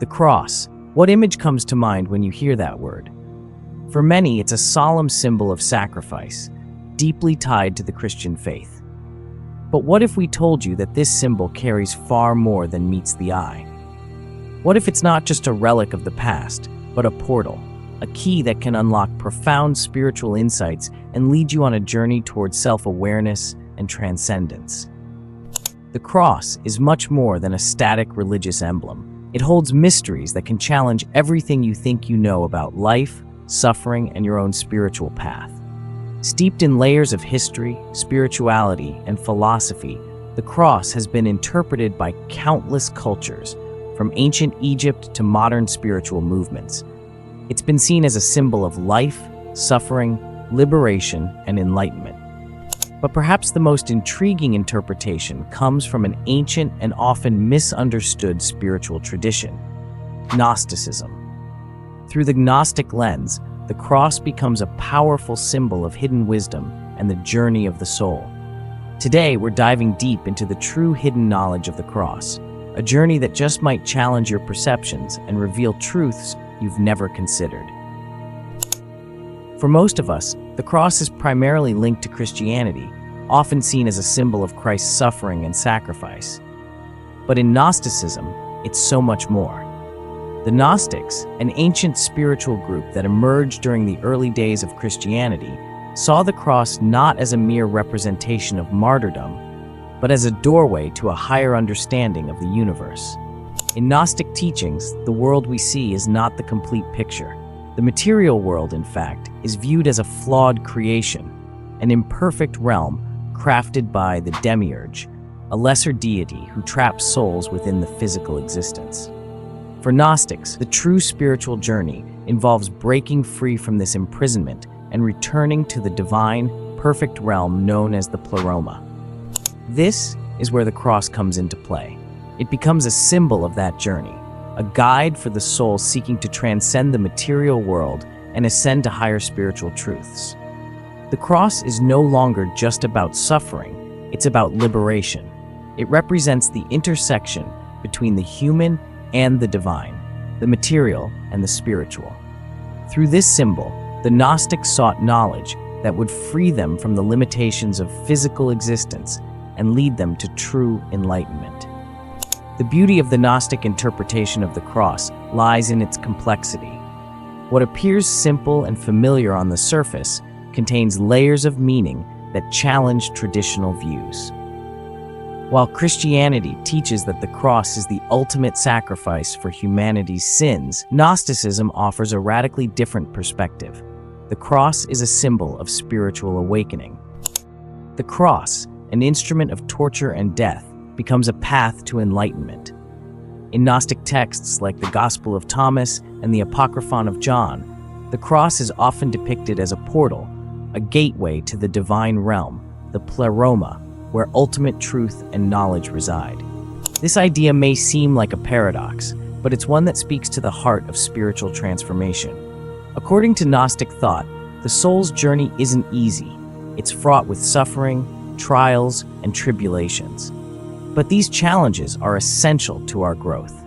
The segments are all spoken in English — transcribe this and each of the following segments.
The cross. What image comes to mind when you hear that word? For many, it's a solemn symbol of sacrifice, deeply tied to the Christian faith. But what if we told you that this symbol carries far more than meets the eye? What if it's not just a relic of the past, but a portal, a key that can unlock profound spiritual insights and lead you on a journey towards self-awareness and transcendence? The cross is much more than a static religious emblem. It holds mysteries that can challenge everything you think you know about life, suffering, and your own spiritual path. Steeped in layers of history, spirituality, and philosophy, the cross has been interpreted by countless cultures, from ancient Egypt to modern spiritual movements. It's been seen as a symbol of life, suffering, liberation, and enlightenment. But perhaps the most intriguing interpretation comes from an ancient and often misunderstood spiritual tradition: Gnosticism. Through the Gnostic lens, the cross becomes a powerful symbol of hidden wisdom and the journey of the soul. Today, we're diving deep into the true hidden knowledge of the cross, a journey that just might challenge your perceptions and reveal truths you've never considered. For most of us, the cross is primarily linked to Christianity, often seen as a symbol of Christ's suffering and sacrifice. But in Gnosticism, it's so much more. The Gnostics, an ancient spiritual group that emerged during the early days of Christianity, saw the cross not as a mere representation of martyrdom, but as a doorway to a higher understanding of the universe. In Gnostic teachings, the world we see is not the complete picture. The material world, in fact, is viewed as a flawed creation, an imperfect realm crafted by the demiurge, a lesser deity who traps souls within the physical existence. For Gnostics, the true spiritual journey involves breaking free from this imprisonment and returning to the divine, perfect realm known as the pleroma. This is where the cross comes into play. It becomes a symbol of that journey, a guide for the soul seeking to transcend the material world and ascend to higher spiritual truths. The cross is no longer just about suffering, it's about liberation. It represents the intersection between the human and the divine, the material and the spiritual. Through this symbol, the Gnostics sought knowledge that would free them from the limitations of physical existence and lead them to true enlightenment. The beauty of the Gnostic interpretation of the cross lies in its complexity. What appears simple and familiar on the surface contains layers of meaning that challenge traditional views. While Christianity teaches that the cross is the ultimate sacrifice for humanity's sins, Gnosticism offers a radically different perspective. The cross is a symbol of spiritual awakening. The cross, an instrument of torture and death, becomes a path to enlightenment. In Gnostic texts like the Gospel of Thomas and the Apocryphon of John, the cross is often depicted as a portal, a gateway to the divine realm, the pleroma, where ultimate truth and knowledge reside. This idea may seem like a paradox, but it's one that speaks to the heart of spiritual transformation. According to Gnostic thought, the soul's journey isn't easy. It's fraught with suffering, trials, and tribulations. But these challenges are essential to our growth.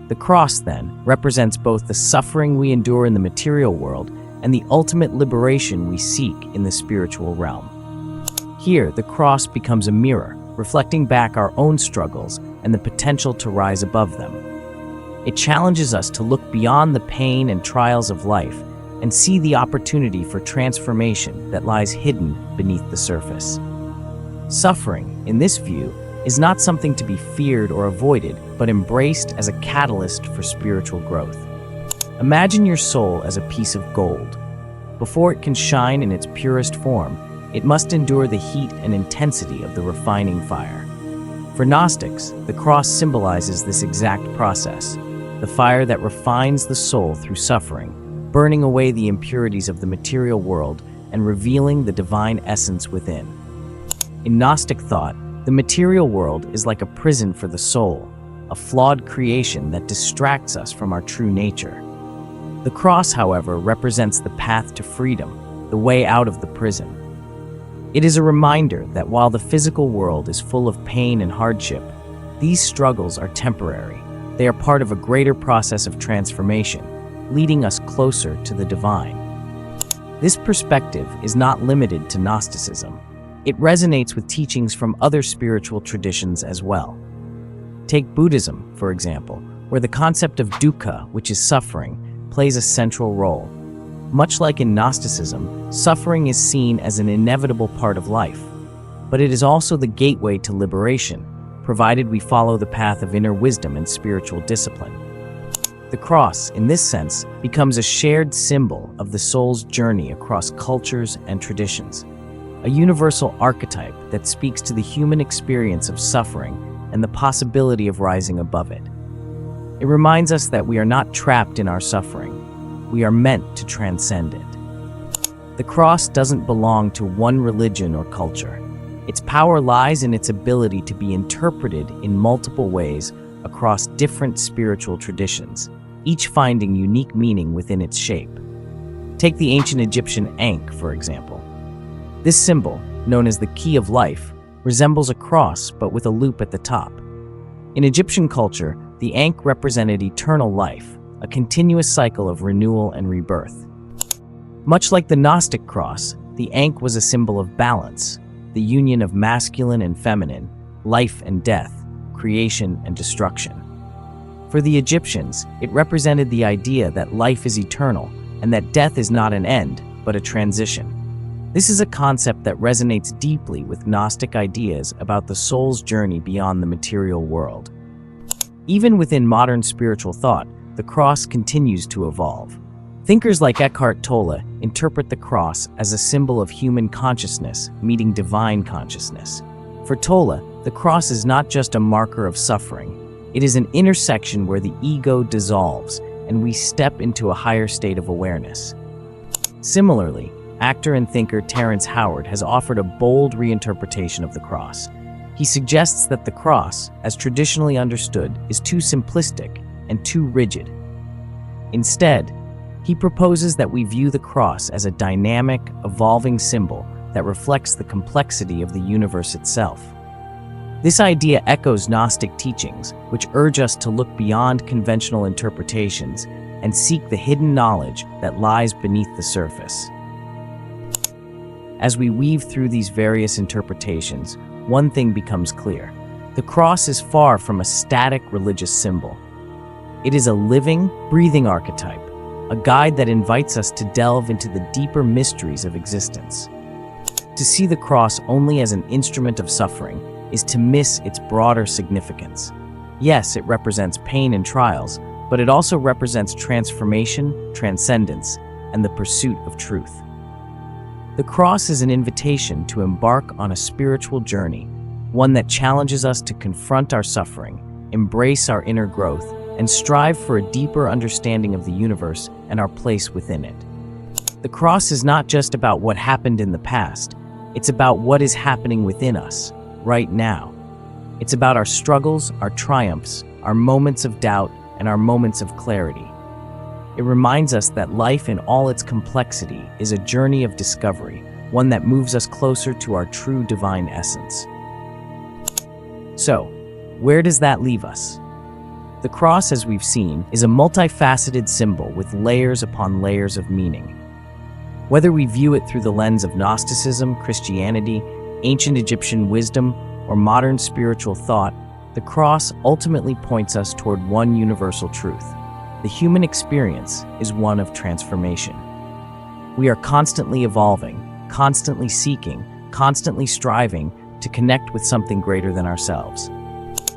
The cross, then, represents both the suffering we endure in the material world and the ultimate liberation we seek in the spiritual realm. Here, the cross becomes a mirror, reflecting back our own struggles and the potential to rise above them. It challenges us to look beyond the pain and trials of life and see the opportunity for transformation that lies hidden beneath the surface. Suffering, in this view, is not something to be feared or avoided, but embraced as a catalyst for spiritual growth. Imagine your soul as a piece of gold. Before it can shine in its purest form, it must endure the heat and intensity of the refining fire. For Gnostics, the cross symbolizes this exact process, the fire that refines the soul through suffering, burning away the impurities of the material world and revealing the divine essence within. In Gnostic thought, the material world is like a prison for the soul, a flawed creation that distracts us from our true nature. The cross, however, represents the path to freedom, the way out of the prison. It is a reminder that while the physical world is full of pain and hardship, these struggles are temporary, They are part of a greater process of transformation, leading us closer to the divine. This perspective is not limited to Gnosticism. It resonates with teachings from other spiritual traditions as well. Take Buddhism, for example, where the concept of dukkha, which is suffering, plays a central role. Much like in Gnosticism, suffering is seen as an inevitable part of life, but it is also the gateway to liberation, provided we follow the path of inner wisdom and spiritual discipline. The cross, in this sense, becomes a shared symbol of the soul's journey across cultures and traditions, a universal archetype that speaks to the human experience of suffering and the possibility of rising above it. It reminds us that we are not trapped in our suffering. We are meant to transcend it. The cross doesn't belong to one religion or culture. Its power lies in its ability to be interpreted in multiple ways across different spiritual traditions, each finding unique meaning within its shape. Take the ancient Egyptian Ankh, for example. This symbol, known as the key of life, resembles a cross but with a loop at the top. In Egyptian culture, the Ankh represented eternal life, a continuous cycle of renewal and rebirth. Much like the Gnostic cross, the Ankh was a symbol of balance, the union of masculine and feminine, life and death, creation and destruction. For the Egyptians, it represented the idea that life is eternal and that death is not an end, but a transition. This is a concept that resonates deeply with Gnostic ideas about the soul's journey beyond the material world. Even within modern spiritual thought, the cross continues to evolve. Thinkers like Eckhart Tolle interpret the cross as a symbol of human consciousness meeting divine consciousness. For Tolle, the cross is not just a marker of suffering. It is an intersection where the ego dissolves and we step into a higher state of awareness. Similarly, actor and thinker Terrence Howard has offered a bold reinterpretation of the cross. He suggests that the cross, as traditionally understood, is too simplistic and too rigid. Instead, he proposes that we view the cross as a dynamic, evolving symbol that reflects the complexity of the universe itself. This idea echoes Gnostic teachings, which urge us to look beyond conventional interpretations and seek the hidden knowledge that lies beneath the surface. As we weave through these various interpretations, one thing becomes clear. The cross is far from a static religious symbol. It is a living, breathing archetype, a guide that invites us to delve into the deeper mysteries of existence. To see the cross only as an instrument of suffering is to miss its broader significance. Yes, it represents pain and trials, but it also represents transformation, transcendence, and the pursuit of truth. The cross is an invitation to embark on a spiritual journey, one that challenges us to confront our suffering, embrace our inner growth, and strive for a deeper understanding of the universe and our place within it. The cross is not just about what happened in the past, it's about what is happening within us, right now. It's about our struggles, our triumphs, our moments of doubt, and our moments of clarity. It reminds us that life in all its complexity is a journey of discovery, one that moves us closer to our true divine essence. So, where does that leave us? The cross, as we've seen, is a multifaceted symbol with layers upon layers of meaning. Whether we view it through the lens of Gnosticism, Christianity, ancient Egyptian wisdom, or modern spiritual thought, the cross ultimately points us toward one universal truth. The human experience is one of transformation. We are constantly evolving, constantly seeking, constantly striving to connect with something greater than ourselves.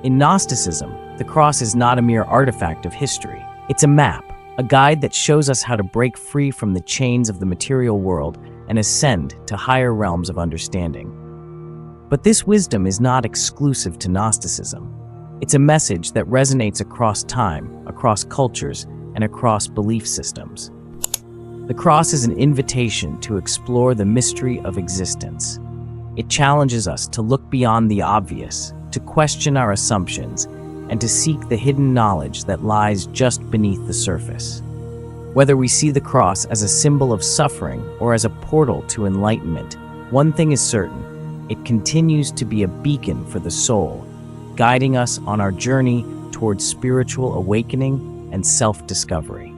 In Gnosticism, the cross is not a mere artifact of history. It's a map, a guide that shows us how to break free from the chains of the material world and ascend to higher realms of understanding. But this wisdom is not exclusive to Gnosticism. It's a message that resonates across time, across cultures, and across belief systems. The cross is an invitation to explore the mystery of existence. It challenges us to look beyond the obvious, to question our assumptions, and to seek the hidden knowledge that lies just beneath the surface. Whether we see the cross as a symbol of suffering or as a portal to enlightenment, one thing is certain: it continues to be a beacon for the soul, guiding us on our journey towards spiritual awakening and self-discovery.